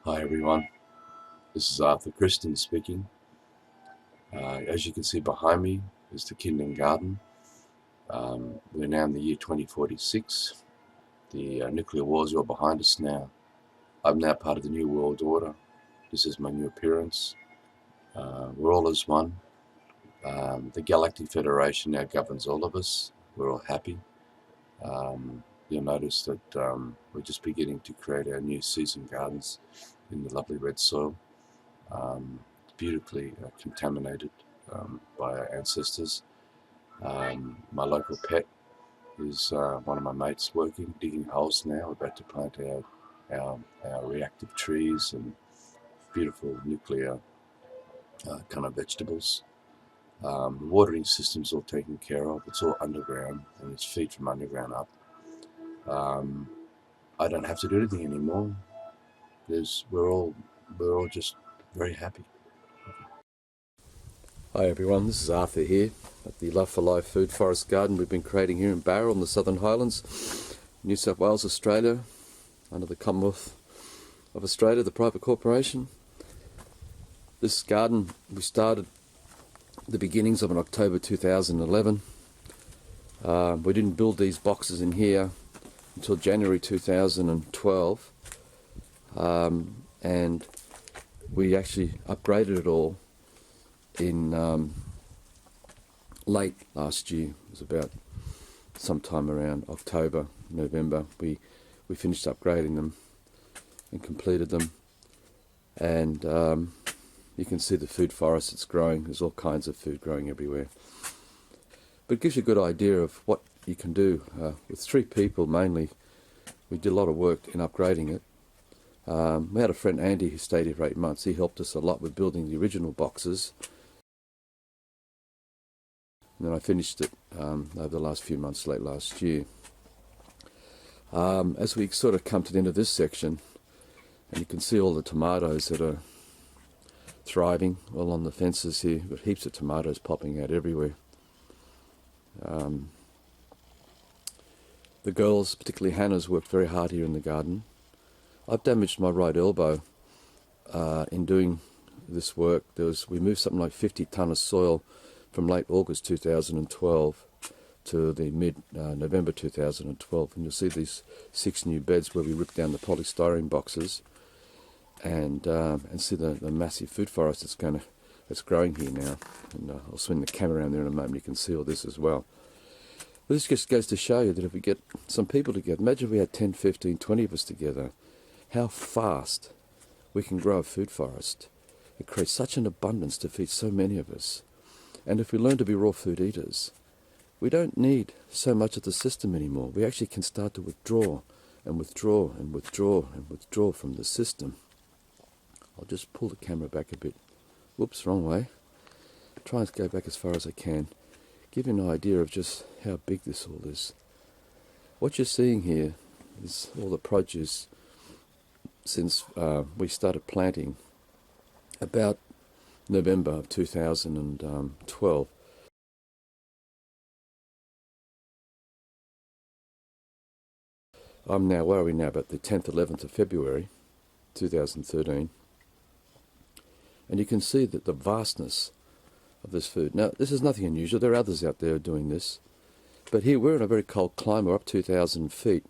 Hi everyone, this is Arthur Cristian speaking. As you can see behind me is the Kindling Garden. We're now in the year 2046. The nuclear wars are all behind us now. I'm now part of the New World Order. This is my new appearance. We're all as one. The Galactic Federation now governs all of us. We're all happy. You'll notice that we're just beginning to create our new season gardens in the lovely red soil. Beautifully contaminated by our ancestors. My local pet is one of my mates working, digging holes now. We're about to plant our reactive trees and beautiful nuclear kind of vegetables. The watering system's all taken care of. It's all underground and it's feed from underground up. I don't have to do anything anymore. We're all just very happy. Hi everyone, this is Arthur here at the Love for Life Food Forest Garden we've been creating here in Barra on the Southern Highlands, New South Wales, Australia, under the Commonwealth of Australia, the private corporation. This garden we started the beginnings of in October 2011. We didn't build these boxes in here until January 2012, and we actually upgraded it all in late last year. It was about sometime around October, November. We finished upgrading them and completed them, and you can see the food forest that's growing. There's all kinds of food growing everywhere, but it gives you a good idea of what you can do. With 3 people mainly, we did a lot of work in upgrading it. We had a friend Andy who stayed here for 8 months. He helped us a lot with building the original boxes. And then I finished it over the last few months, late last year. As we sort of come to the end of this section, and you can see all the tomatoes that are thriving all on the fences here. We've got heaps of tomatoes popping out everywhere. The girls, particularly Hannah's, worked very hard here in the garden. I've damaged my right elbow in doing this work. We moved something like 50 tonne of soil from late August 2012 to the mid-November 2012, and you'll see these 6 new beds where we ripped down the polystyrene boxes, and see the massive food forest that's growing here now. And I'll swing the camera around there in a moment. You can see all this as well. But this just goes to show you that if we get some people together, imagine if we had 10, 15, 20 of us together, how fast we can grow a food forest. It creates such an abundance to feed so many of us. And if we learn to be raw food eaters, we don't need so much of the system anymore. We actually can start to withdraw and withdraw and withdraw and withdraw from the system. I'll just pull the camera back a bit. Whoops, wrong way. Try and go back as far as I can. Give you an idea of just how big this all is. What you're seeing here is all the produce since we started planting about November of 2012. Where are we now? About the 10th, 11th of February 2013. And you can see that the vastness of this food. Now, this is nothing unusual. There are others out there doing this. But here we're in a very cold climate. We're up 2,000 feet.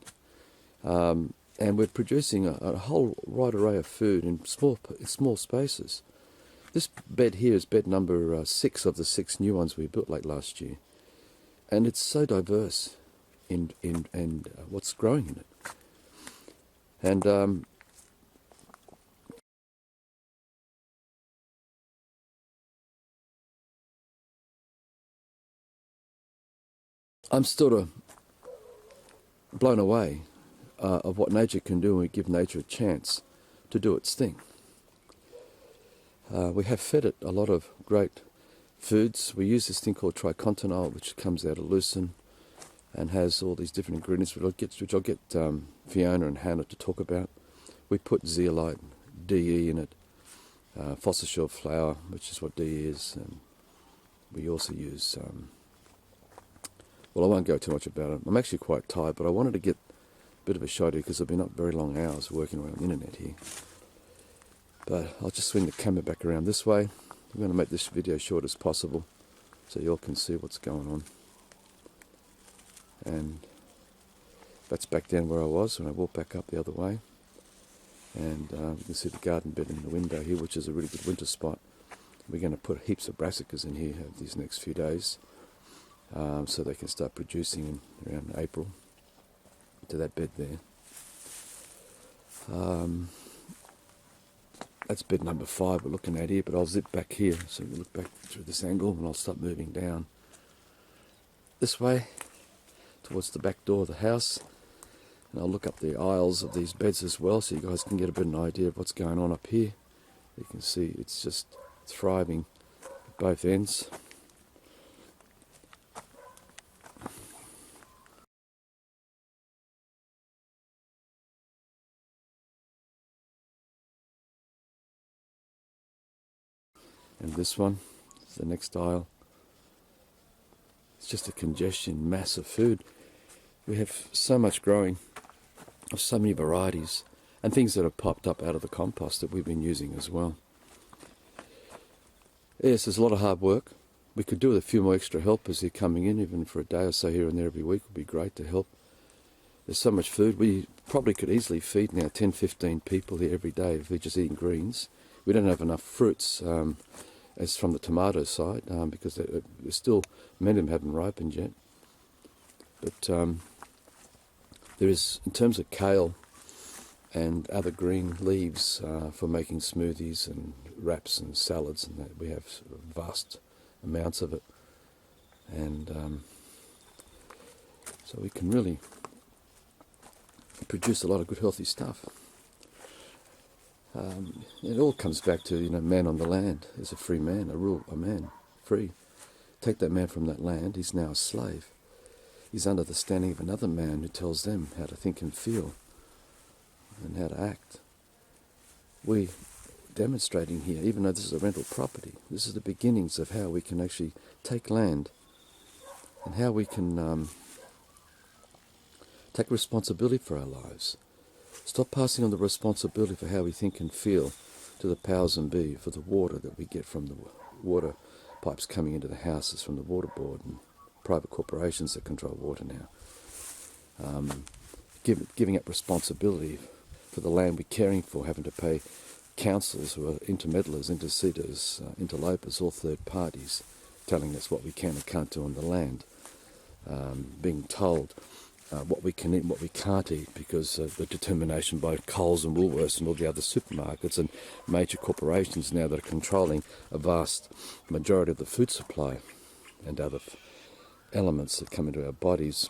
And we're producing a whole wide array of food in small spaces. This bed here is bed number 6 of the 6 new ones we built late last year. And it's so diverse in what's growing in it. And I'm sort of blown away of what nature can do when we give nature a chance to do its thing. We have fed it a lot of great foods. We use this thing called tricontinol, which comes out of lucerne and has all these different ingredients, which I'll get Fiona and Hannah to talk about. We put zeolite, DE in it, fossil shell flour, which is what DE is, and we also use... well, I won't go too much about it. I'm actually quite tired, but I wanted to get a bit of a shot here because I've been up very long hours working around the internet here. But I'll just swing the camera back around this way. I'm going to make this video short as possible so you all can see what's going on. And that's back down where I was when I walked back up the other way. And you can see the garden bed in the window here, which is a really good winter spot. We're going to put heaps of brassicas in here these next few days, so they can start producing in around April to that bed there. That's bed number 5 we're looking at here, but I'll zip back here, so we look back through this angle and I'll start moving down this way towards the back door of the house, and I'll look up the aisles of these beds as well, so you guys can get a bit of an idea of what's going on up here. You can see it's just thriving at both ends. And this one is the next aisle. It's just a congestion mass of food. We have so much growing of so many varieties and things that have popped up out of the compost that we've been using as well. Yes, there's a lot of hard work. We could do with a few more extra helpers here coming in, even for a day or so here and there every week would be great to help. There's so much food. We probably could easily feed now 10, 15 people here every day if they're just eating greens. We don't have enough fruits as from the tomato side, because there's still, many of them haven't ripened yet. But there is, in terms of kale and other green leaves for making smoothies and wraps and salads, and that we have vast amounts of it. And so we can really produce a lot of good healthy stuff. It all comes back to, man on the land is a free man, a man, free. Take that man from that land, he's now a slave. He's under the standing of another man who tells them how to think and feel and how to act. We're demonstrating here, even though this is a rental property, this is the beginnings of how we can actually take land and how we can take responsibility for our lives. Stop passing on the responsibility for how we think and feel to the powers and be, for the water that we get from the water pipes coming into the houses from the water board and private corporations that control water now. Giving up responsibility for the land we're caring for, having to pay councils who are intermeddlers, interceders, interlopers, all third parties, telling us what we can and can't do on the land. Being told what we can eat and what we can't eat because of the determination by Coles and Woolworths and all the other supermarkets and major corporations now that are controlling a vast majority of the food supply and other elements that come into our bodies.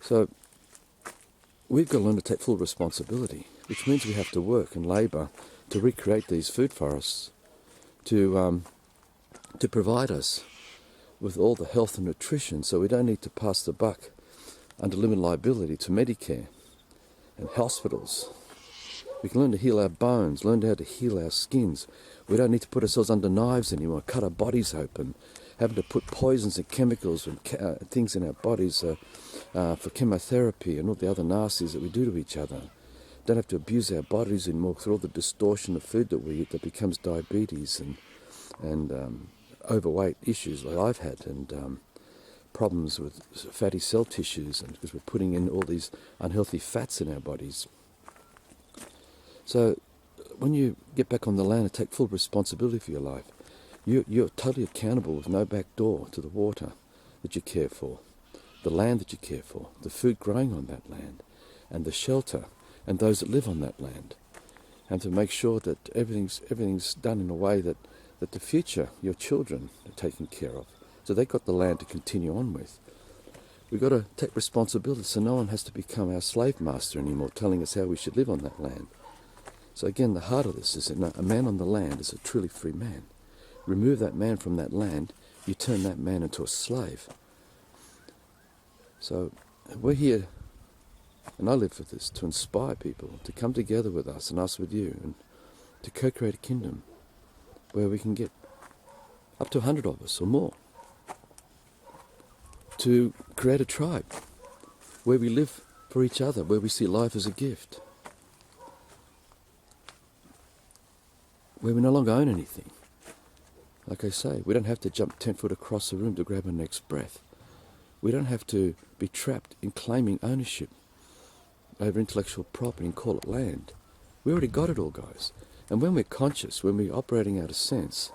So we've got to learn to take full responsibility, which means we have to work and labour to recreate these food forests, to provide us with all the health and nutrition, so we don't need to pass the buck under limited liability to Medicare and hospitals. We can learn to heal our bones, learn how to heal our skins. We don't need to put ourselves under knives anymore, cut our bodies open, having to put poisons and chemicals and things in our bodies for chemotherapy and all the other nasties that we do to each other. Don't have to abuse our bodies anymore through all the distortion of food that we eat that becomes diabetes and overweight issues like I've had, and problems with fatty cell tissues, and because we're putting in all these unhealthy fats in our bodies. So when you get back on the land and take full responsibility for your life, you're totally accountable with no back door to the water that you care for, the land that you care for, the food growing on that land, and the shelter, and those that live on that land, and to make sure that everything's done in a way that the future, your children, are taken care of. So they've got the land to continue on with. We've got to take responsibility so no one has to become our slave master anymore, telling us how we should live on that land. So again, the heart of this is that a man on the land is a truly free man. Remove that man from that land, you turn that man into a slave. So we're here, and I live for this, to inspire people to come together with us and us with you, and to co-create a kingdom where we can get up to 100 of us or more, to create a tribe where we live for each other, where we see life as a gift. where we no longer own anything. Like I say, we don't have to jump 10 foot across the room to grab our next breath. We don't have to be trapped in claiming ownership over intellectual property and call it land. We already got it all, guys. And when we're conscious, when we're operating out of sense,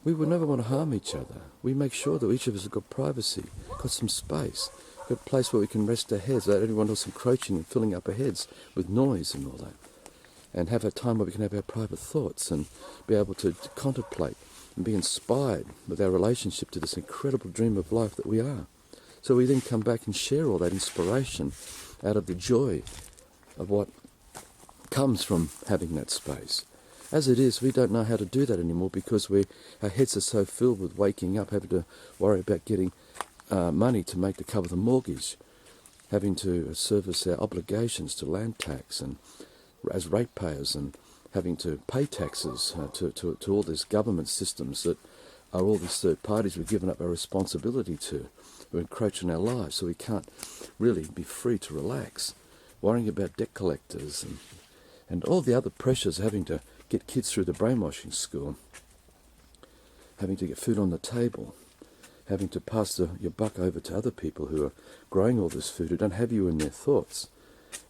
we would never want to harm each other. We make sure that each of us have got privacy, got some space, got a place where we can rest our heads without everyone else encroaching and filling up our heads with noise and all that. And have a time where we can have our private thoughts and be able to contemplate and be inspired with our relationship to this incredible dream of life that we are. So we then come back and share all that inspiration out of the joy of what comes from having that space. As it is, we don't know how to do that anymore because our heads are so filled with waking up, having to worry about getting money to cover the mortgage, having to service our obligations to land tax and as ratepayers, and having to pay taxes to all these government systems that are all these third parties we've given up our responsibility to, who encroach on our lives, so we can't really be free to relax, worrying about debt collectors and all the other pressures, having to get kids through the brainwashing school, having to get food on the table, having to pass your buck over to other people who are growing all this food, who don't have you in their thoughts.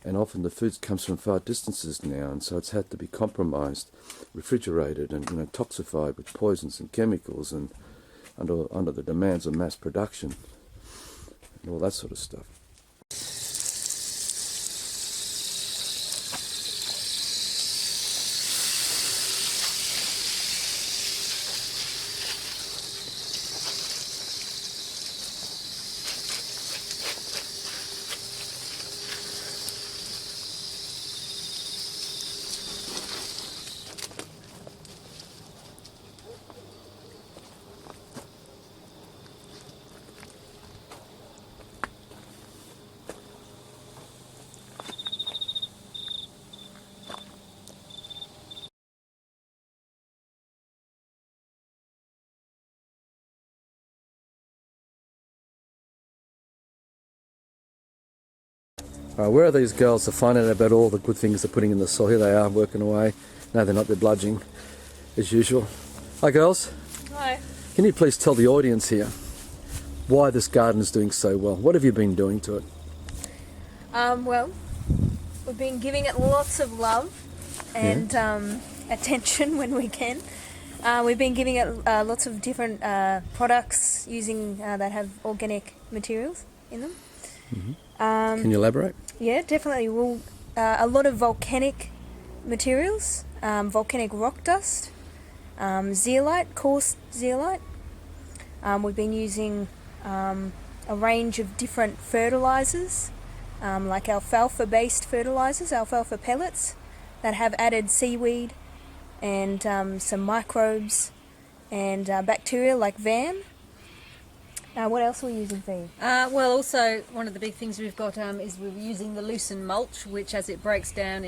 And often the food comes from far distances now, and so it's had to be compromised, refrigerated, and toxified with poisons and chemicals, and under the demands of mass production, and all that sort of stuff. Where are these girls to find out about all the good things they're putting in the soil? Here they are, working away. No, they're not, they're bludging, as usual. Hi, girls. Hi. Can you please tell the audience here why this garden is doing so well? What have you been doing to it? Well, we've been giving it lots of love and attention when we can. We've been giving it lots of different products using that have organic materials in them. Mm-hmm. Can you elaborate? Yeah, definitely. Well, a lot of volcanic materials, volcanic rock dust, zeolite, coarse zeolite. We've been using a range of different fertilizers, like alfalfa-based fertilizers, alfalfa pellets, that have added seaweed and some microbes and bacteria like VAM. What else are we using for you? Well, also one of the big things we've got is we're using the lucerne mulch, which as it breaks down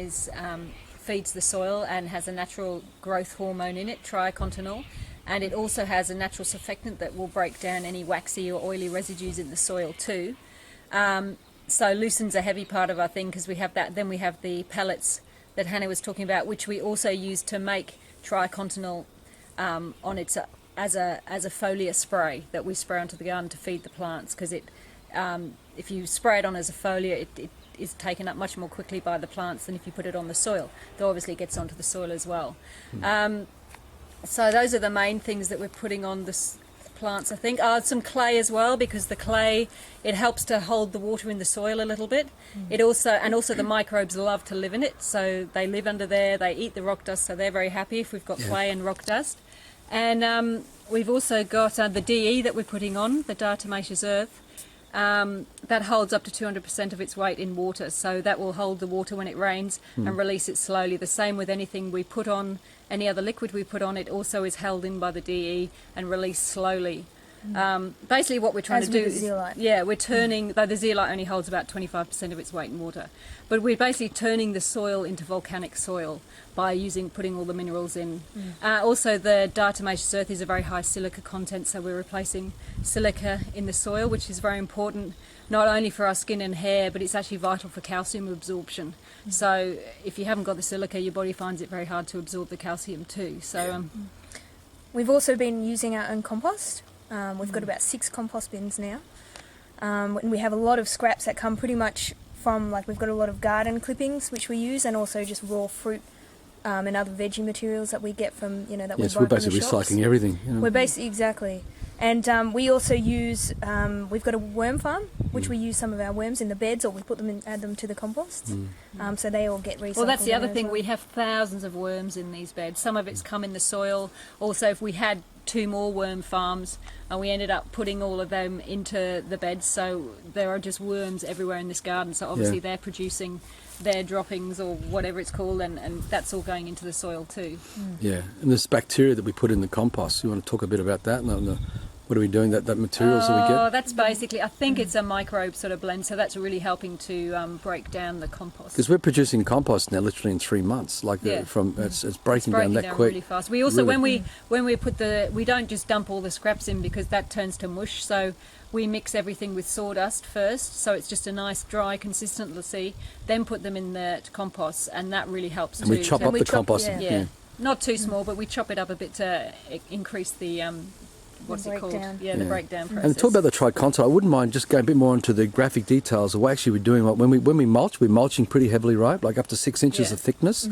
feeds the soil and has a natural growth hormone in it, triacontanol, and it also has a natural surfactant that will break down any waxy or oily residues in the soil too. So lucerne's a heavy part of our thing because we have that. Then we have the pellets that Hannah was talking about, which we also use to make triacontanol on its as a foliar spray that we spray onto the garden to feed the plants, because if you spray it on as a foliar, it is taken up much more quickly by the plants than if you put it on the soil. Though obviously it gets onto the soil as well. So those are the main things that we're putting on the plants, I think. Some clay as well, because the clay, it helps to hold the water in the soil a little bit. It also the microbes love to live in it, so they live under there. They eat the rock dust, so they're very happy if we've got clay and rock dust. And we've also got the DE that we're putting on, the diatomaceous earth, that holds up to 200% of its weight in water. So that will hold the water when it rains and release it slowly. The same with anything we put on, any other liquid we put on, it also is held in by the DE and released slowly. Basically what we're trying to do is, we're turning, though the zeolite only holds about 25% of its weight in water, but we're basically turning the soil into volcanic soil by putting all the minerals in. Also the diatomaceous earth is a very high silica content, so we're replacing silica in the soil, which is very important not only for our skin and hair, but it's actually vital for calcium absorption. So if you haven't got the silica, your body finds it very hard to absorb the calcium too. So we've also been using our own compost. We've got about 6 compost bins now. And we have a lot of scraps that come pretty much from, like, we've got a lot of garden clippings which we use, and also just raw fruit and other veggie materials that we get from, you know, that we buy Yes, we're from the basically shops. recycling everything. You know. We're basically, exactly. And we also use, we've got a worm farm, which we use some of our worms in the beds, or we put them in, add them to the compost. So they all get recycled. well, that's the other as thing. well. We have thousands of worms in these beds. Some of it's come in the soil. Also, if we had 2 more worm farms, and we ended up putting all of them into the beds, so there are just worms everywhere in this garden. So obviously they're producing their droppings or whatever it's called, and that's all going into the soil too. Yeah, and this bacteria that we put in the compost, you want to talk a bit about that? And what are we doing, that materials that we get? Oh, that's basically, I think it's a microbe sort of blend, so that's really helping to break down the compost. Because we're producing compost now literally in 3 months. Like it's breaking down that quick. Really fast. We also, Really. when we put we don't just dump all the scraps in, because that turns to mush. So we mix everything with sawdust first, so it's just a nice dry consistency. Then put them in the compost, and that really helps. And we chop up the compost. Yeah, not too small, but we chop it up a bit to increase the what's it called? breakdown. The breakdown process. And talk about the tricontinent. I wouldn't mind just going a bit more into the graphic details of what actually we're doing. When we mulch, we're mulching pretty heavily, right? Like up to 6 inches of thickness.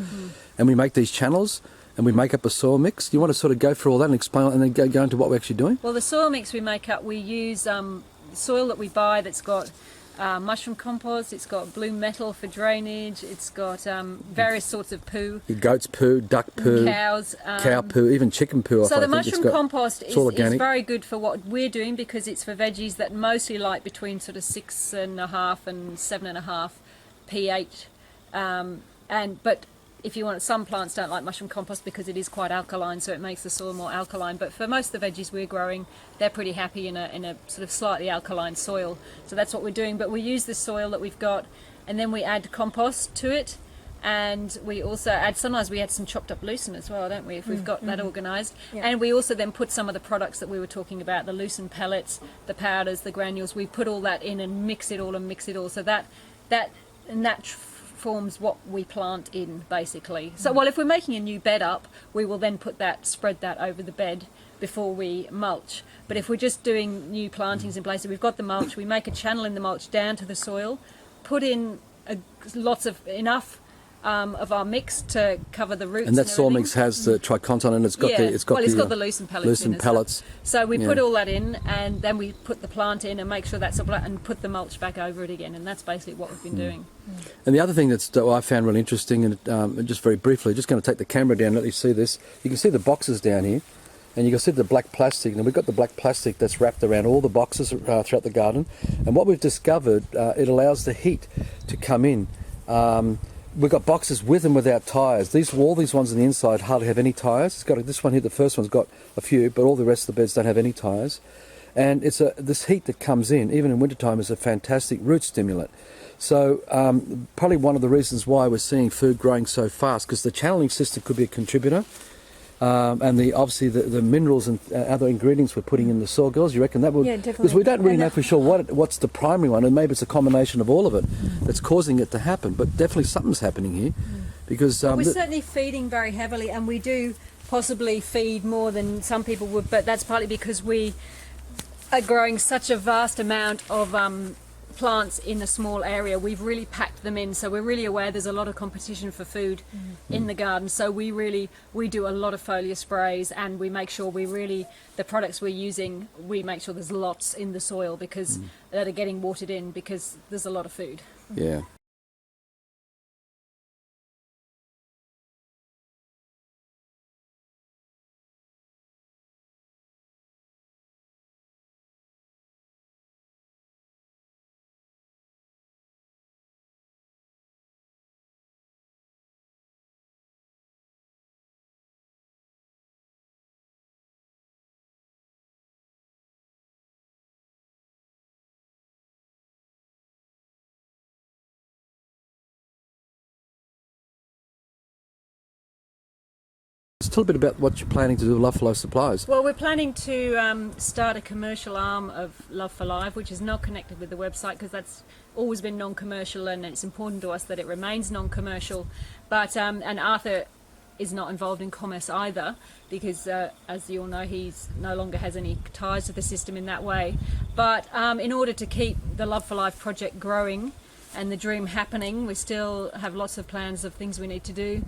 And we make these channels, and we make up a soil mix. Do you want to sort of go through all that and explain it, and then go into what we're actually doing? Well, the soil mix we make up, we use soil that we buy that's got mushroom compost, it's got blue metal for drainage, it's got various sorts of poo. Goat's poo, duck poo, cows, cow poo, even chicken poo. So the mushroom compost is very good for what we're doing, because it's for veggies that mostly like between sort of 6.5 and 7.5 pH. But if you want, some plants don't like mushroom compost because it is quite alkaline, so it makes the soil more alkaline. But for most of the veggies we're growing, they're pretty happy in a sort of slightly alkaline soil. So that's what we're doing. But we use the soil that we've got, and then we add compost to it. And we also add, sometimes we add some chopped up lucerne as well, don't we, if we've got that organised. Yeah. And we also then put some of the products that we were talking about, the lucerne pellets, the powders, the granules, we put all that in and mix it all. So that forms what we plant in, basically. So, well, if we're making a new bed up, we will then spread that over the bed before we mulch. But if we're just doing new plantings in place, we've got the mulch, we make a channel in the mulch down to the soil, put in enough of our mix to cover the roots. And that soil mix has the tricontinent, and it's got the lucerne pellets. Lucerne pellets. So we put all that in, and then we put the plant in and make sure that's and put the mulch back over it again, and that's basically what we've been doing. And the other thing that I found really interesting, and just very briefly, just going to take the camera down and let you see this. You can see the boxes down here, and you can see the black plastic, and we've got the black plastic that's wrapped around all the boxes throughout the garden. And what we've discovered, it allows the heat to come in. We've got boxes with and without tyres. All these ones on the inside hardly have any tyres. It's got this one here, the first one's got a few, but all the rest of the beds don't have any tyres. And it's this heat that comes in, even in wintertime, is a fantastic root stimulant. So probably one of the reasons why we're seeing food growing so fast, because the channeling system could be a contributor. And obviously the minerals and other ingredients we're putting in the soil, girls, you reckon that would? Yeah, definitely. Because we don't really know for sure what's the primary one, and maybe it's a combination of all of it that's causing it to happen. But definitely something's happening here, because we're certainly feeding very heavily, and we do possibly feed more than some people would. But that's partly because we are growing such a vast amount of plants in a small area. We've really packed them in, so we're really aware there's a lot of competition for food in the garden. So we do a lot of foliar sprays, and we make sure the products we're using, we make sure there's lots in the soil because that are getting watered in, because there's a lot of food. Yeah. tell a bit about what you're planning to do with Love for Life Supplies. Well, we're planning to start a commercial arm of Love for Life, which is not connected with the website because that's always been non-commercial, and it's important to us that it remains non-commercial. But and Arthur is not involved in commerce either, because as you all know, he's no longer has any ties to the system in that way. But in order to keep the Love for Life project growing and the dream happening, we still have lots of plans of things we need to do.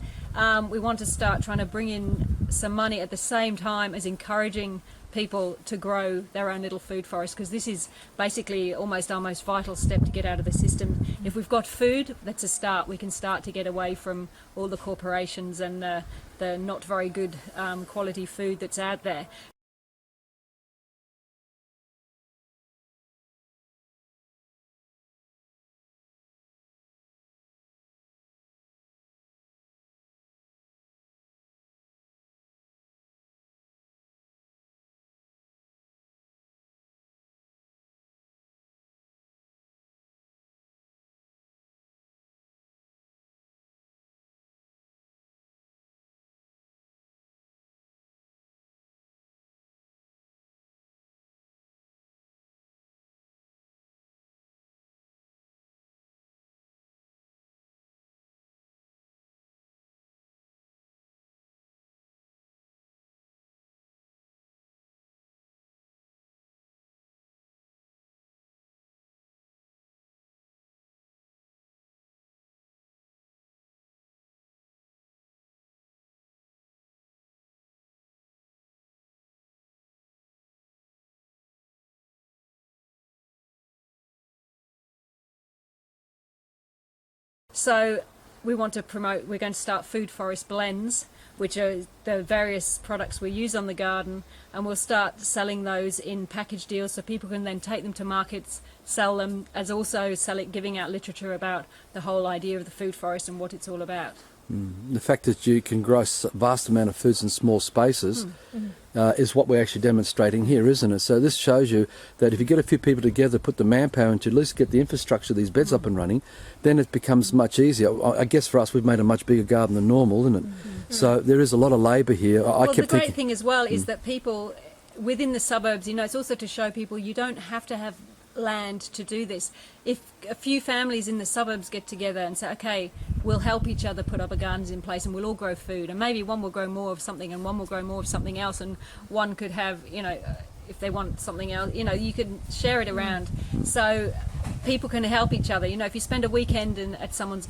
We want to start trying to bring in some money at the same time as encouraging people to grow their own little food forest, because this is basically almost our most vital step to get out of the system. If we've got food, that's a start. We can start to get away from all the corporations and the not very good quality food that's out there. So we want to promote, we're going to start food forest blends, which are the various products we use on the garden, and we'll start selling those in package deals so people can then take them to markets, sell them, as also giving out literature about the whole idea of the food forest and what it's all about. The fact that you can grow a vast amount of foods in small spaces is what we're actually demonstrating here, isn't it? So this shows you that if you get a few people together, put the manpower into at least get the infrastructure of these beds up and running, then it becomes much easier. I guess for us, we've made a much bigger garden than normal, isn't it? So there is a lot of labour here. Well, the great thing as well is that people within the suburbs, you know, it's also to show people you don't have to have land to do this. If a few families in the suburbs get together and say, okay, we'll help each other put up a gardens in place and we'll all grow food, and maybe one will grow more of something and one will grow more of something else, and one could have, you know, if they want something else, you know, you can share it around. So people can help each other. You know, if you spend a weekend at someone's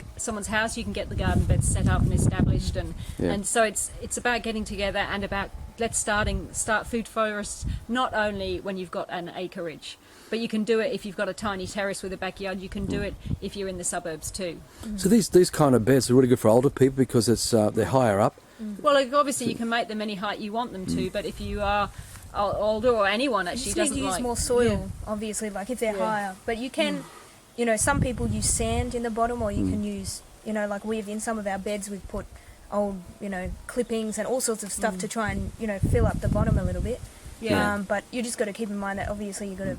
house, you can get the garden beds set up and established, and so it's about getting together and about start food forests not only when you've got an acreage, but you can do it if you've got a tiny terrace with a backyard. You can do it if you're in the suburbs too. So these kind of beds are really good for older people because they're higher up. Well, like, obviously you can make them any height you want them to, but if you are older or anyone actually doesn't use more soil, obviously, like if they're higher. But you can, you know, some people use sand in the bottom, or you can use, you know, like in some of our beds we've put old, you know, clippings and all sorts of stuff to try and, you know, fill up the bottom a little bit. But you just got to keep in mind that obviously you've got to,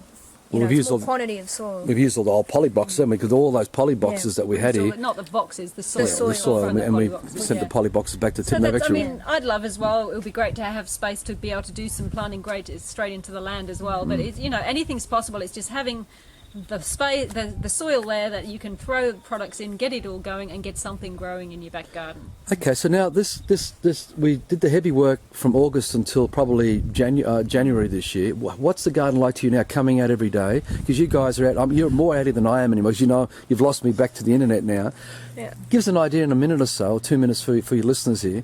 quantity of soil. We've used all the old poly boxes, haven't we? Because all those poly boxes that we had here. Not the boxes, the soil. The soil, and we sent the poly boxes back to Tim. I mean, I'd love as well. It would be great to have space to be able to do some planting straight into the land as well. But it's, you know, anything's possible. It's just having the space, the soil there that you can throw products in, get it all going, and get something growing in your back garden. Okay, so now this we did the heavy work from August until probably January this year. What's the garden like to you now, coming out every day? Because you guys are out. You're more out here than I am anymore. Because you know you've lost me back to the internet now. Yeah. Give us an idea in a minute or so, or 2 minutes for your listeners here.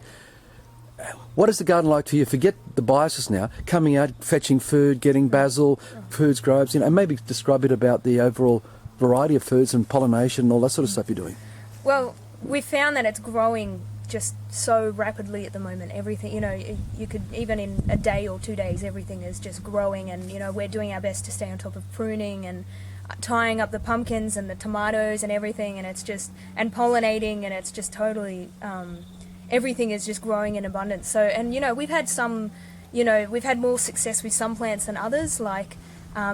What is the garden like to you? Forget the biases now. Coming out, fetching food, getting basil, foods, groves, you know, and maybe describe a bit about the overall variety of foods and pollination and all that sort of stuff you're doing. Well, we found that it's growing just so rapidly at the moment. Everything, you know, you could, even in a day or 2 days, everything is just growing, and, you know, we're doing our best to stay on top of pruning and tying up the pumpkins and the tomatoes and everything, and it's just, and pollinating, and it's just totally, everything is just growing in abundance. So, and, you know, we've had some, you know, we've had more success with some plants than others, like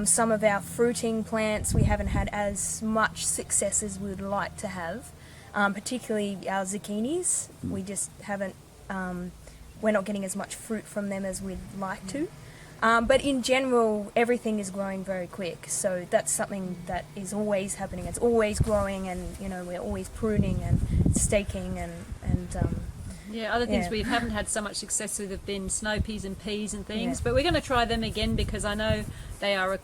some of our fruiting plants we haven't had as much success as we would like to have, particularly our zucchinis. We just haven't we're not getting as much fruit from them as we'd like to. But in general, everything is growing very quick. So that's something that is always happening. It's always growing, and we're always pruning and staking and other things we haven't had so much success with have been snow peas and peas and things, but we're going to try them again because I know they are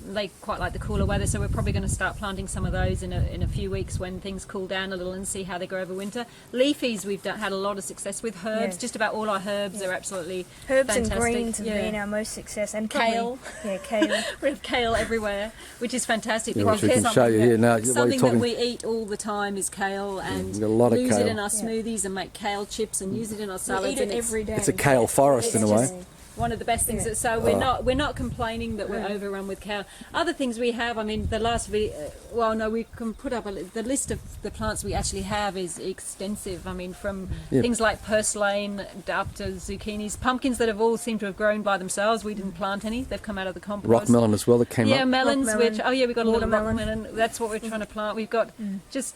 they quite like the cooler weather, so we're probably going to start planting some of those in a few weeks when things cool down a little and see how they grow over winter. Leafies we've had a lot of success with. Herbs, just about all our herbs are absolutely fantastic. And greens have been our most success, and kale. Kale. We have kale everywhere, which is fantastic. Which we can show you here now. Something that we eat all the time is kale, and a lot of use kale. it in our smoothies and make kale chips and use it in our salads. We eat it every day. It's a kale forest in a way. One of the best things. So we're not complaining that we're overrun with kale. Other things we have, I mean, the last video, we can put up the list of the plants we actually have is extensive. I mean, from things like purslane up to zucchinis, pumpkins that have all seemed to have grown by themselves. We didn't plant any; they've come out of the compost. Rock melon as well that came up. Yeah, melons. We've got a little rock Watermelon. melon. That's what we're trying to plant. We've got just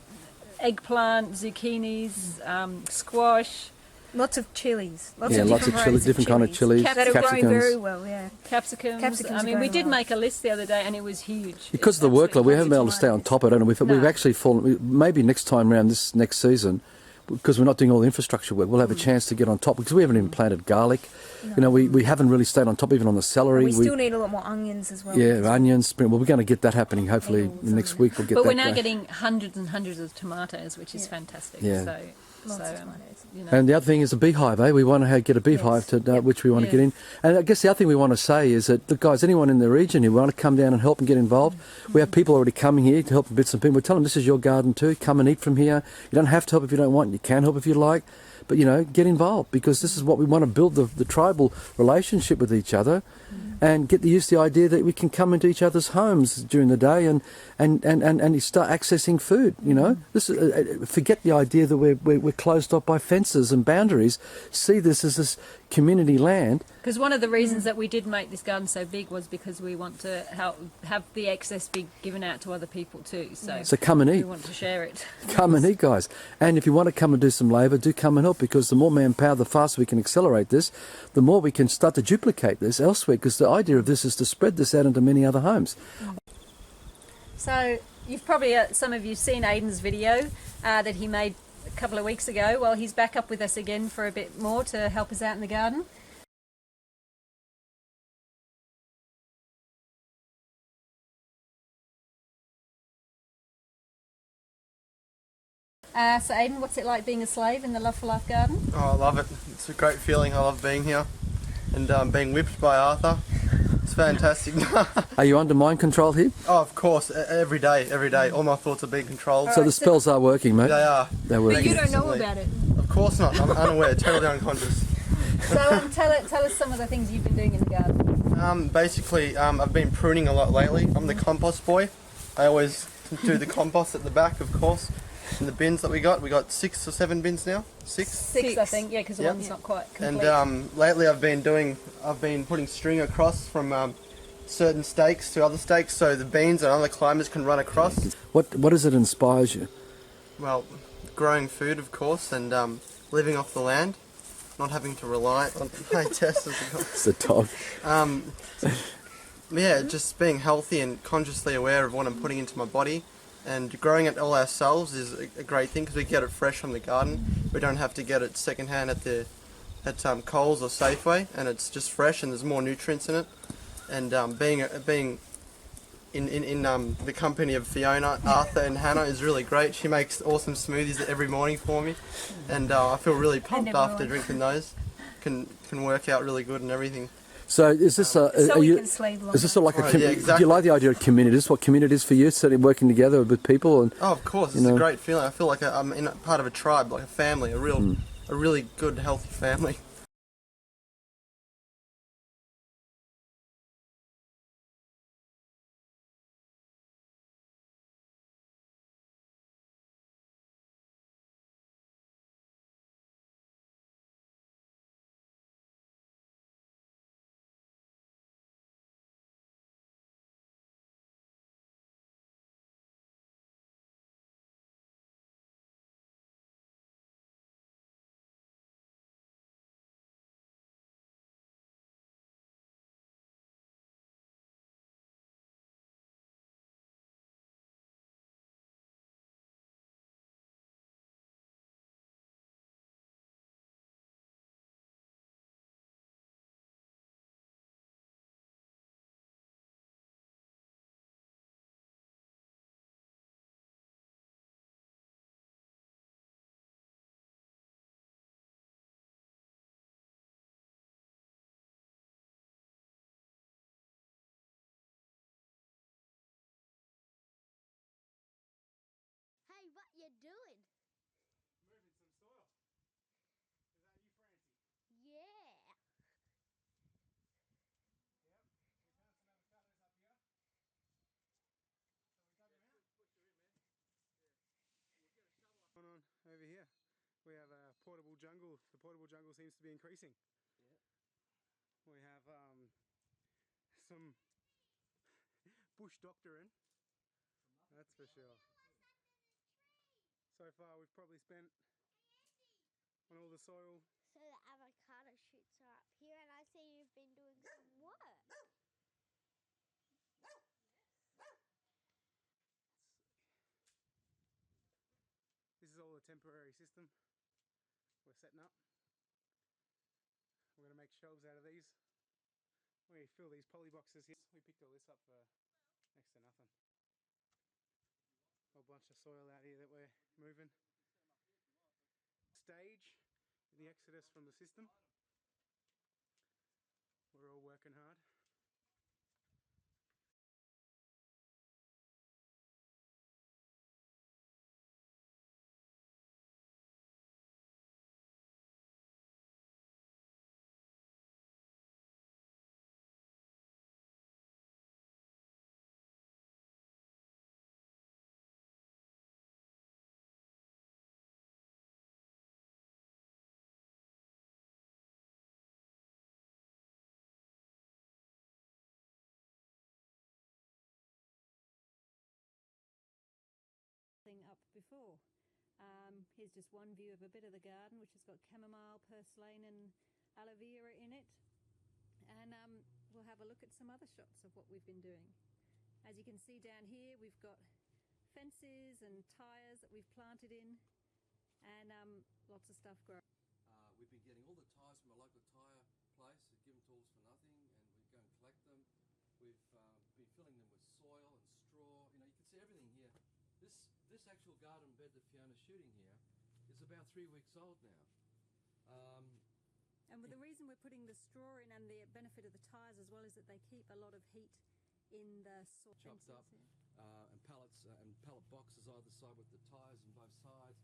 eggplant, zucchinis, squash. Lots of chilies. Lots of chilies, different kind of chilies. That are growing very well, Capsicums. I mean, we did make a list the other day, and it was huge. Because of the workload, we haven't been able to stay on top of it, and we've actually fallen. Maybe next time around, this next season, because we're not doing all the infrastructure work, we'll have a chance to get on top, because we haven't even planted garlic. No. We haven't really stayed on top even on the celery. We still need a lot more onions as well. Yeah, onions, spring. Well, we're going to get that happening hopefully next week. We'll get but that we're now going. getting hundreds and hundreds of tomatoes, which is fantastic. Yeah. Lots of tomatoes. And the other thing is a beehive, eh? We want to get a beehive which we want to get in. And I guess the other thing we want to say is that, look, guys, anyone in the region who want to come down and help and get involved, we have people already coming here to help with bits and pieces. We tell them this is your garden too. Come and eat from here. You don't have to help if you don't want. You can help if you like. But, get involved, because this is what we want to build, the tribal relationship with each other, and get used to the idea that we can come into each other's homes during the day and start accessing food. This forget the idea that we're closed off by fences and boundaries. See this as this community land. Because one of the reasons that we did make this garden so big was because we want to have the excess be given out to other people too. So come and eat. We want to share it. Come and eat, guys. And if you want to come and do some labour, do come and help, because the more manpower, the faster we can accelerate this, the more we can start to duplicate this elsewhere, because the idea of this is to spread this out into many other homes. So you've probably, some of you seen Aidan's video that he made a couple of weeks ago. Well, he's back up with us again for a bit more to help us out in the garden. So Aidan, what's it like being a slave in the Love for Life garden? Oh, I love it. It's a great feeling. I love being here and being whipped by Arthur. It's fantastic. Are you under mind control here? Oh, of course. Every day. All my thoughts are being controlled. So the spells are working, mate? They are. They're working. But you don't know about it. Of course not. I'm unaware, totally unconscious. So tell us some of the things you've been doing in the garden. Basically, I've been pruning a lot lately. I'm the compost boy. I always do the compost at the back, of course. In the bins that we got 6 or 7 bins now. Six, I think, yeah, because the one's not quite complete. And lately I've been putting string across from certain stakes to other stakes, so the beans and other climbers can run across. What is it inspires you? Well, growing food, of course, and living off the land, not having to rely on my test. It's the dog. Yeah, just being healthy and consciously aware of what I'm putting into my body. And growing it all ourselves is a great thing, because we get it fresh from the garden. We don't have to get it secondhand at Coles or Safeway, and it's just fresh and there's more nutrients in it. And being in the company of Fiona, Arthur and Hannah is really great. She makes awesome smoothies every morning for me, and I feel really pumped after drinking those. Can work out really good and everything. So is this So we can slave longer. is this sort of like Yeah, exactly. Do you like the idea of community? Is this what community is for you? Certainly working together with people and. Oh, of course, it's a great feeling. I feel like I'm in part of a tribe, like a family, a really good, healthy family. you doing? Moving some soil. Is that you, Francie? Yeah. Yep. We found some avocados up here. So we dug them out. Push her in, man. Yeah. We'll get a shovel up. Going on over here. We have a portable jungle. The portable jungle seems to be increasing. Yeah. We have some bush doctoring. That's for sure. So far we've probably spent on all the soil. So the avocado shoots are up here, and I see you've been doing some work. This is all a temporary system we're setting up. We're going to make shelves out of these. We fill these poly boxes here. We picked all this up for next to nothing. A whole bunch of soil out here that we're moving. Stage in the exodus from the system. We're all working hard. Up before. Here's just one view of a bit of the garden, which has got chamomile, purslane and aloe vera in it. And we'll have a look at some other shots of what we've been doing. As you can see down here, we've got fences and tyres that we've planted in, and lots of stuff growing. We've been getting all the tyres from a local tyre place, give them to us for nothing, and we go and collect them. We've been filling them with soil and straw. You know, you can see everything here. This actual garden bed that Fiona's shooting here is about 3 weeks old now. And the reason we're putting the straw in, and the benefit of the tyres as well, is that they keep a lot of heat in the soil. Chopped up, and pallets and pallet boxes either side with the tyres on both sides.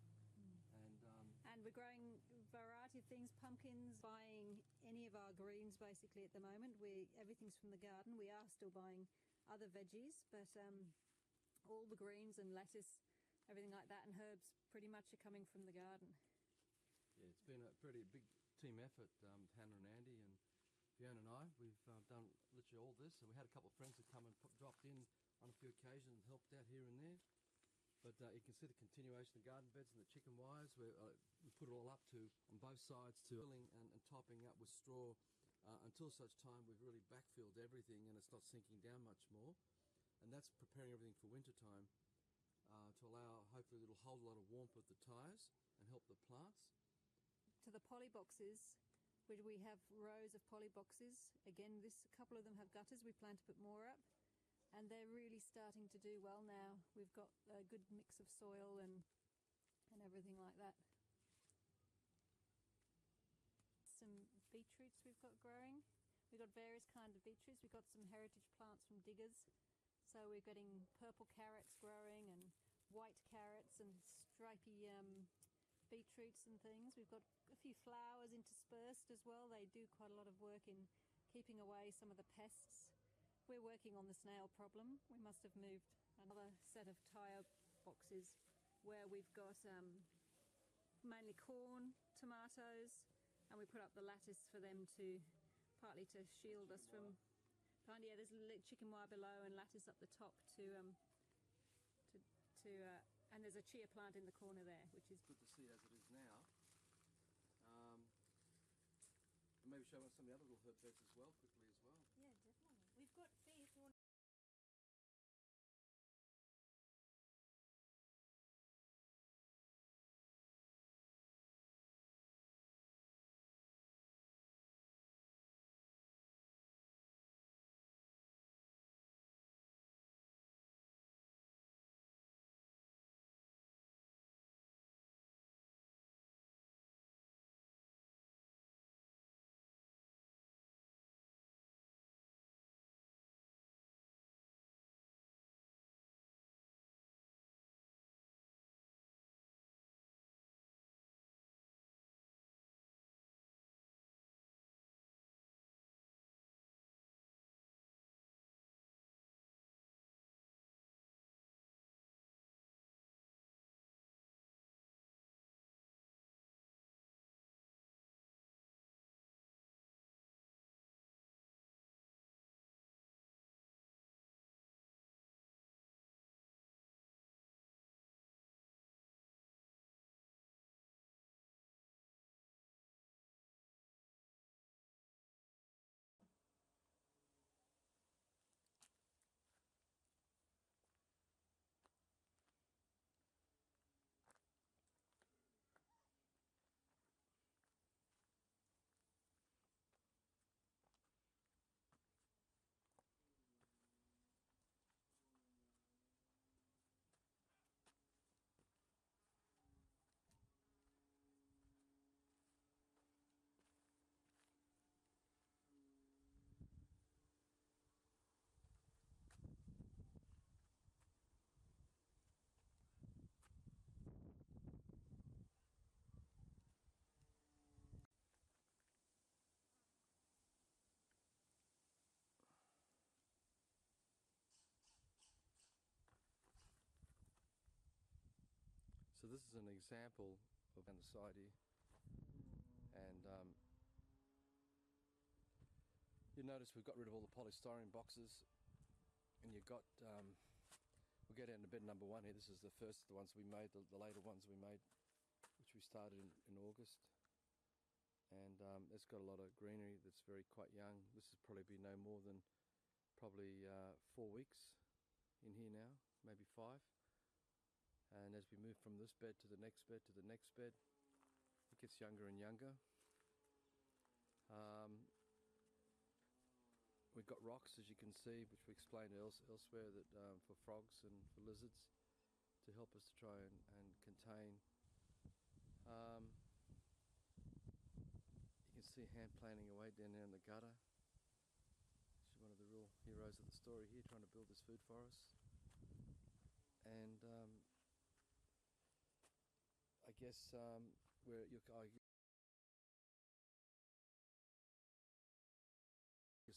And we're growing a variety of things, pumpkins, buying any of our greens basically at the moment. Everything's from the garden. We are still buying other veggies, but all the greens and lettuce, everything like that, and herbs pretty much are coming from the garden. Yeah, it's been a pretty big team effort. Hannah and Andy and Fiona and I, we've done literally all this, and we had a couple of friends that come and dropped in on a few occasions and helped out here and there. But you can see the continuation of the garden beds and the chicken wires. We put it all up on both sides to filling and topping up with straw until such time we've really backfilled everything and it's not sinking down much more. And that's preparing everything for winter time to allow, hopefully it'll hold a lot of warmth with the tyres and help the plants. To the poly boxes, where we have rows of poly boxes. Again, a couple of them have gutters. We plan to put more up, and they're really starting to do well now. We've got a good mix of soil and everything like that. Some beetroots we've got growing. We've got various kinds of beetroots. We've got some heritage plants from diggers. So we're getting purple carrots growing and white carrots and stripy beetroots and things. We've got a few flowers interspersed as well. They do quite a lot of work in keeping away some of the pests. We're working on the snail problem. We must have moved another set of tyre boxes where we've got mainly corn, tomatoes, and we put up the lattice for them partly to shield us from. Yeah, there's a little chicken wire below and lattice up the top and there's a chia plant in the corner there, which is good to see as it is now. Maybe show us some of the other little herb beds as well, quickly as well. Yeah, definitely. We've got faith. this is an example of an society, and you notice we've got rid of all the polystyrene boxes, and you've got, we'll go down to bed number 1 here. This is the first, the ones we made, the later ones we made, which we started in August. And it's got a lot of greenery that's quite young. This has probably been no more than probably 4 weeks in here now, maybe 5. And as we move from this bed to the next bed to the next bed, it gets younger and younger. We've got rocks, as you can see, which we explained elsewhere, that for frogs and for lizards, to help us to try and contain. You can see hand planting away down there in the gutter. She's one of the real heroes of the story here, trying to build this food for us. And I guess where you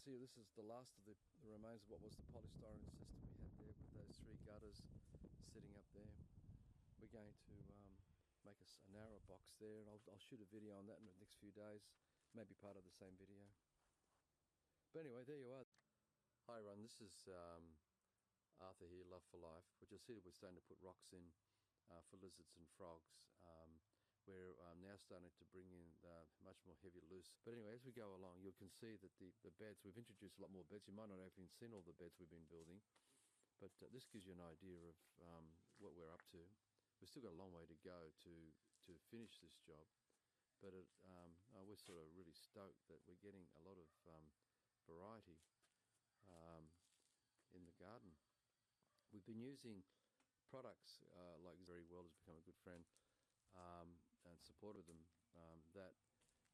see, this is the last of the remains of what was the polystyrene system we had there, with those 3 gutters sitting up there. We're going to make a narrow box there, and I'll shoot a video on that in the next few days, maybe part of the same video. But anyway, there you are. Hi everyone, this is Arthur here, Love for Life, which I said we're starting to put rocks in for lizards and frogs. We're now starting to bring in much more heavy loose. But anyway, as we go along, you can see that the beds, we've introduced a lot more beds. You might not have even seen all the beds we've been building, but this gives you an idea of what we're up to. We've still got a long way to go to finish this job, but we're sort of really stoked that we're getting a lot of variety in the garden. We've been using products like Very Well has become a good friend, and supported them, that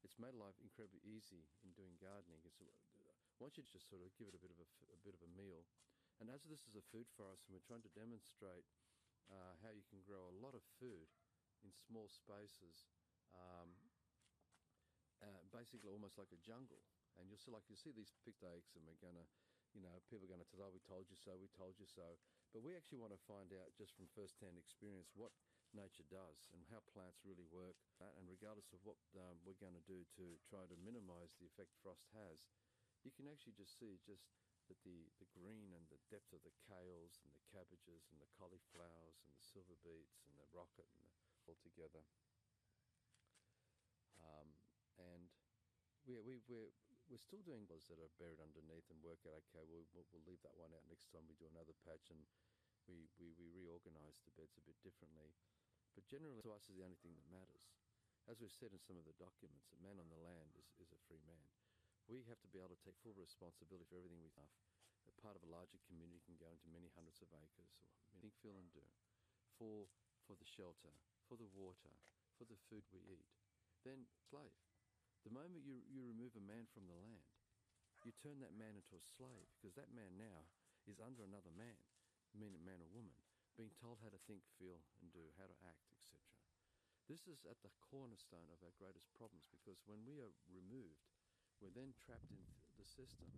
it's made life incredibly easy in doing gardening. Once you just sort of give it a bit of a meal, and as this is a food for us, and we're trying to demonstrate how you can grow a lot of food in small spaces, basically almost like a jungle. And you'll see these mistakes, and we're gonna, people are gonna tell, oh, we told you so, we told you so. But we actually want to find out just from first-hand experience what nature does and how plants really work. And regardless of what we're going to do to try to minimise the effect frost has, you can actually just see that the green and the depth of the kales and the cabbages and the cauliflowers and the silver beets and the rocket and all together. And we're still doing those that are buried underneath, and work out, okay, we'll leave that one out next time we do another patch, and we reorganise the beds a bit differently. But generally, to us, is the only thing that matters. As we've said in some of the documents, a man on the land is a free man. We have to be able to take full responsibility for everything we have. A part of a larger community can go into many hundreds of acres, or think, feel and do, for the shelter, for the water, for the food we eat. Then slave. The moment you remove a man from the land, you turn that man into a slave, because that man now is under another man, meaning man or woman, being told how to think, feel and do, how to act, etc. This is at the cornerstone of our greatest problems, because when we are removed, we're then trapped in the system.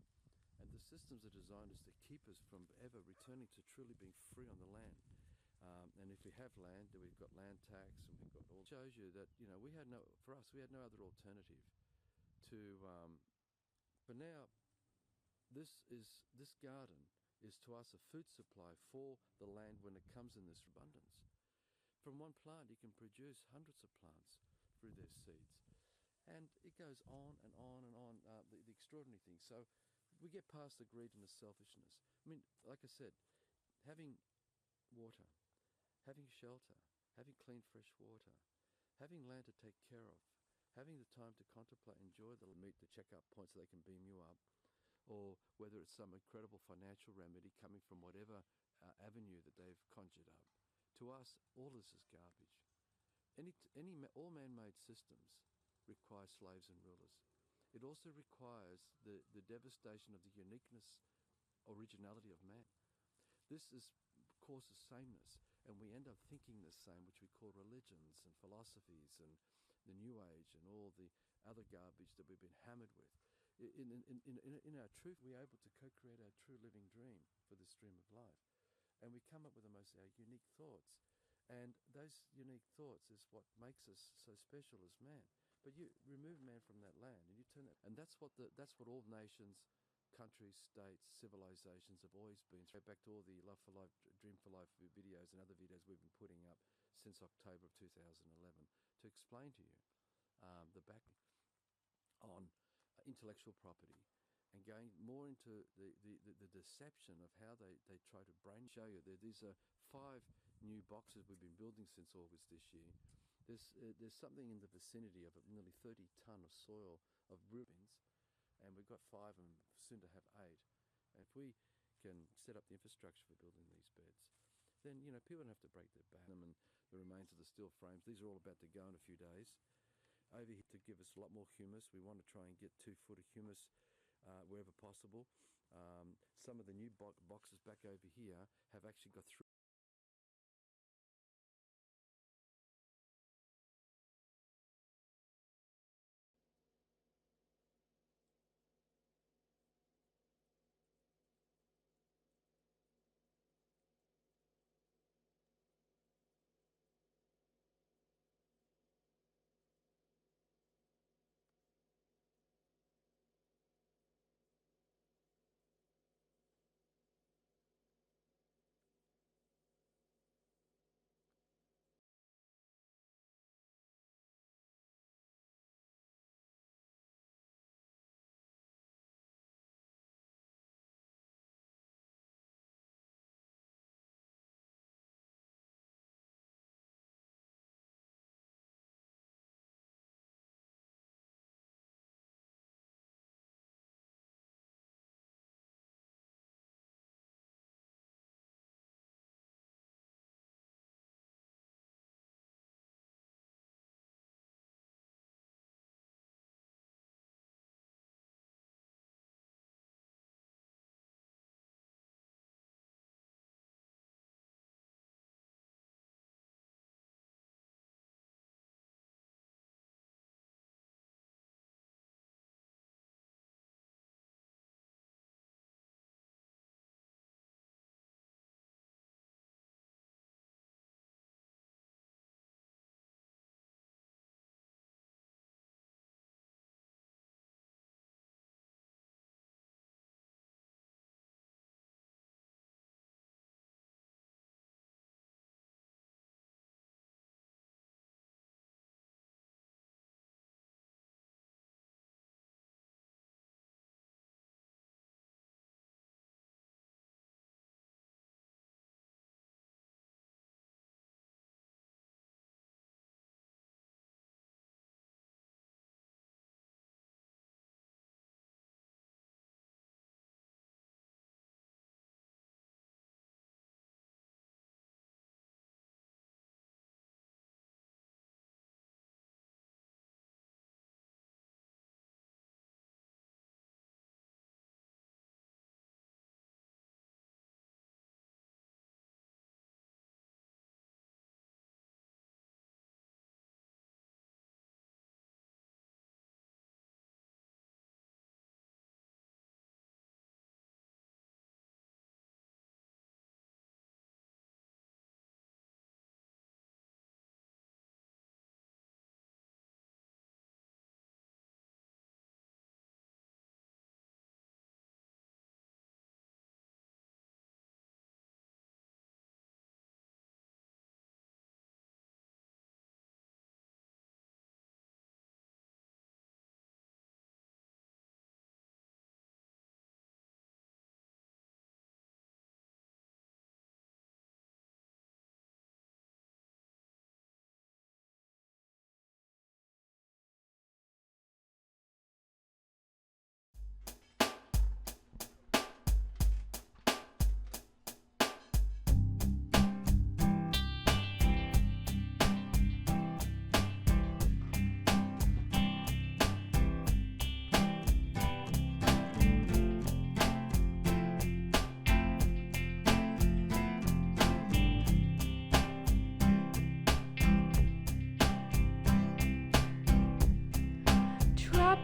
And the systems are designed as to keep us from ever returning to truly being free on the land. And if we have land, then we've got land tax, and we've got all. It shows you that we had no other alternative to. But now, this garden is to us a food supply for the land when it comes in this abundance. From one plant, you can produce hundreds of plants through their seeds, and it goes on and on and on. The extraordinary thing. So, we get past the greed and the selfishness. I mean, like I said, having water, having shelter, having clean, fresh water, having land to take care of, having the time to contemplate, enjoy the meet, the check-up points so they can beam you up, or whether it's some incredible financial remedy coming from whatever avenue that they've conjured up. To us, all this is garbage. All man-made systems require slaves and rulers. It also requires the devastation of the uniqueness, originality of man. This causes sameness, and we end up thinking the same, which we call religions and philosophies and the New Age and all the other garbage that we've been hammered with. In our truth, we're able to co-create our true living dream for this stream of life. And we come up with our unique thoughts. And those unique thoughts is what makes us so special as man. But you remove man from that land and you turn that, and that's what all nations, countries, states, civilizations have always been. Go back to all the Love for Life, Dream for Life videos and other videos we've been putting up since October of 2011 to explain to you the back on intellectual property and going more into the deception of how they try to show you. These are 5 new boxes we've been building since August this year. There's something in the vicinity of nearly 30 tonne of soil of ruins, and we've got 5 and soon to have 8. And if we can set up the infrastructure for building these beds, then people don't have to break their back. And the remains of the steel frames, these are all about to go in a few days. Over here to give us a lot more humus. We want to try and get 2 foot of humus wherever possible. Some of the new boxes back over here have actually got through.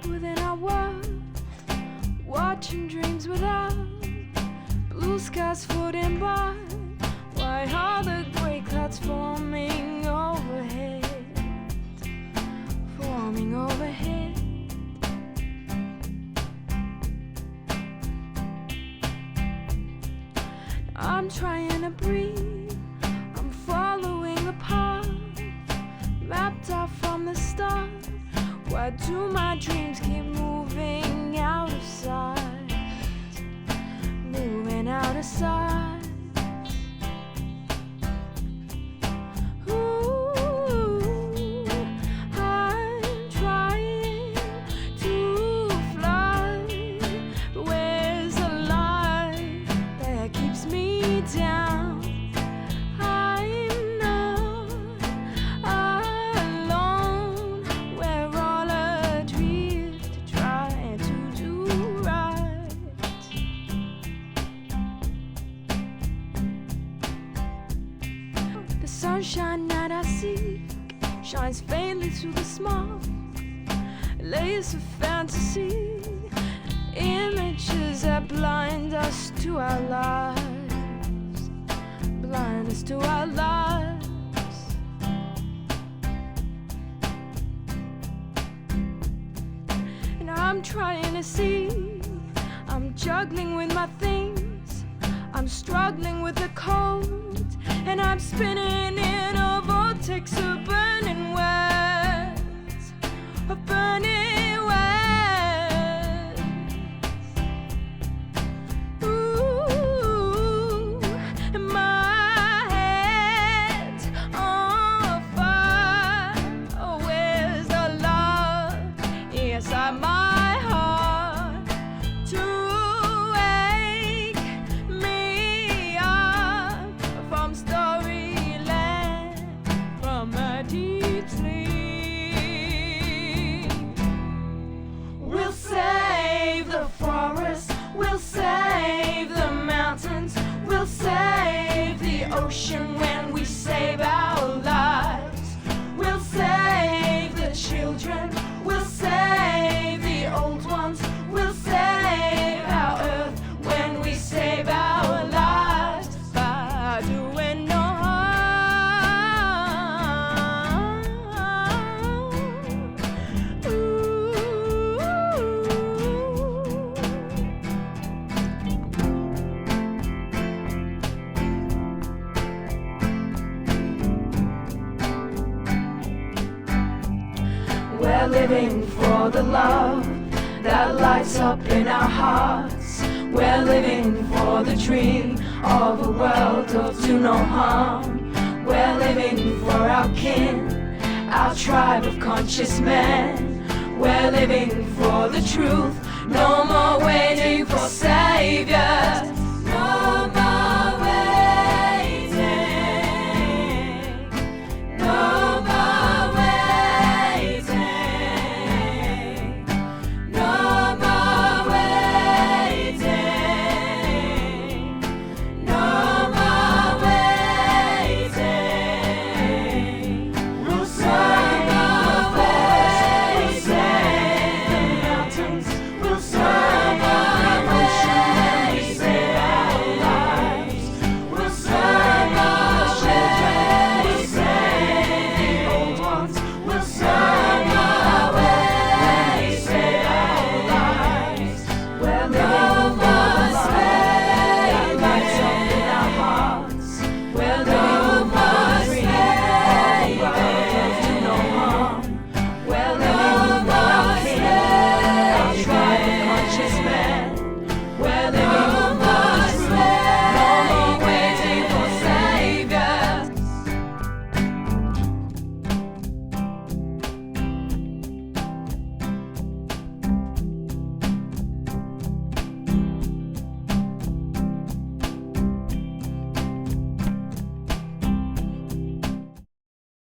Within our world, watching dreams without blue skies floating by. Why are the gray clouds forming? I'm trying to breathe, I'm following the path mapped out from the start. Why do my dreams keep moving out of sight? Moving out of sight. Sunshine that I seek shines faintly through the smoke. Layers of fantasy, images that blind us to our lives, blind us to our lives. And I'm trying to see, I'm juggling with my things, I'm struggling with the cold. And I'm spinning in a vortex of burning words, of burning words. Ooh, and my head's on fire. Oh, where's the love inside my heart to wake me up from storyland, from a deep sleep? We'll save the forest, we'll save the mountains, we'll save the ocean when we save our lives. We'll save the children, we'll save the old ones, we'll save our earth when we save our lives. By doing no harm. Ooh. We're living for the love that lights up in our hearts. We're living for the dream of a world of do no harm. We're living for our kin, our tribe of conscious men. We're living for the truth, no more waiting for saviors.